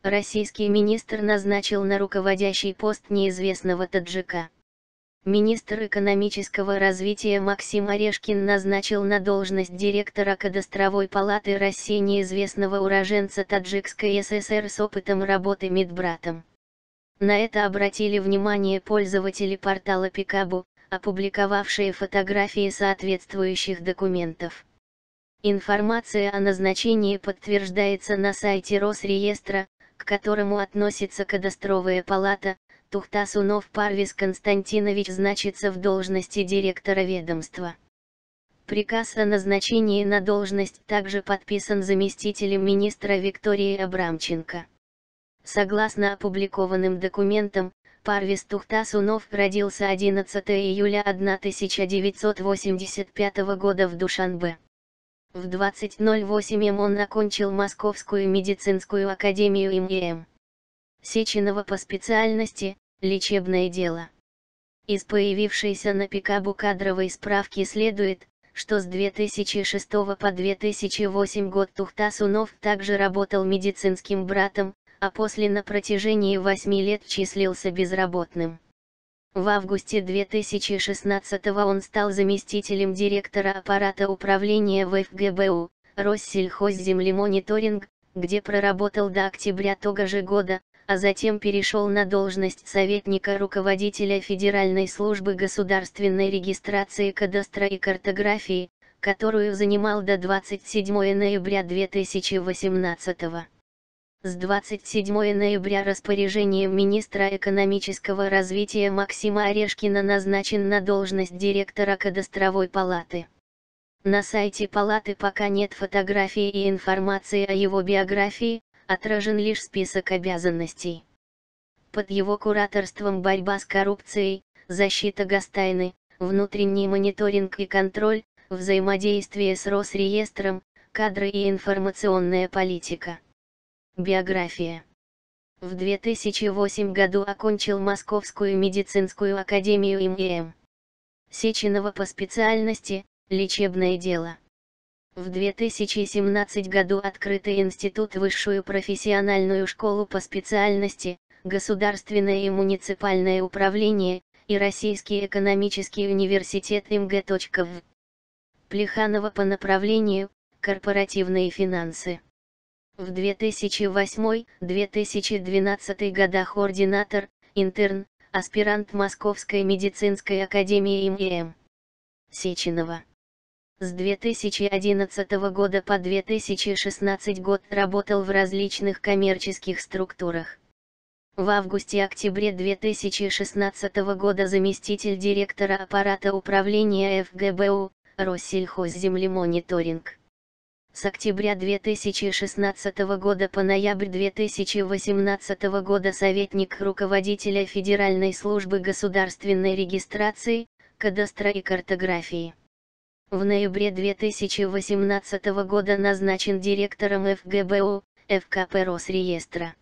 Российский министр назначил на руководящий пост неизвестного таджика. Министр экономического развития Максим Орешкин назначил на должность директора Кадастровой палаты России неизвестного уроженца Таджикской ССР с опытом работы медбратом. На это обратили внимание пользователи портала Пикабу, опубликовавшие фотографии соответствующих документов. Информация о назначении подтверждается на сайте Росреестра, к которому относится Кадастровая палата. Тухтасунов Парвиз Константинович значится в должности директора ведомства. Приказ о назначении на должность также подписан заместителем министра Викторией Абрамченко. Согласно опубликованным документам, Парвиз Тухтасунов родился 11 июля 1985 года в Душанбе. В 20:08 он окончил Московскую медицинскую академию им. Сеченова по специальности «Лечебное дело». Из появившейся на Пикабу кадровой справки следует, что с 2006 по 2008 год Тухтасунов также работал медицинским братом, а после на протяжении 8 лет числился безработным. В августе 2016 он стал заместителем директора аппарата управления ВФГБУ, Россельхозземлемониторинг, где проработал до октября того же года, а затем перешел на должность советника руководителя Федеральной службы государственной регистрации кадастра и картографии, которую занимал до 27 ноября 2018. С 27 ноября распоряжением министра экономического развития Максима Орешкина назначен на должность директора Кадастровой палаты. На сайте палаты пока нет фотографии и информации о его биографии, отражен лишь список обязанностей. Под его кураторством борьба с коррупцией, защита гостайны, внутренний мониторинг и контроль, взаимодействие с Росреестром, кадры и информационная политика. Биография. В 2008 году окончил Московскую медицинскую академию им. Сеченова по специальности «Лечебное дело». В 2017 году открытый институт Высшую профессиональную школу по специальности «Государственное и муниципальное управление» и Российский экономический университет МГ.В. Плеханова по направлению «Корпоративные финансы». В 2008-2012 годах ординатор, интерн, аспирант Московской медицинской академии им. Сеченова. С 2011 года по 2016 год работал в различных коммерческих структурах. В августе-октябре 2016 года заместитель директора аппарата управления ФГБУ, Россельхозземлемониторинг. С октября 2016 года по ноябрь 2018 года советник руководителя Федеральной службы государственной регистрации, кадастра и картографии. В ноябре 2018 года назначен директором ФГБУ, ФКП Росреестра.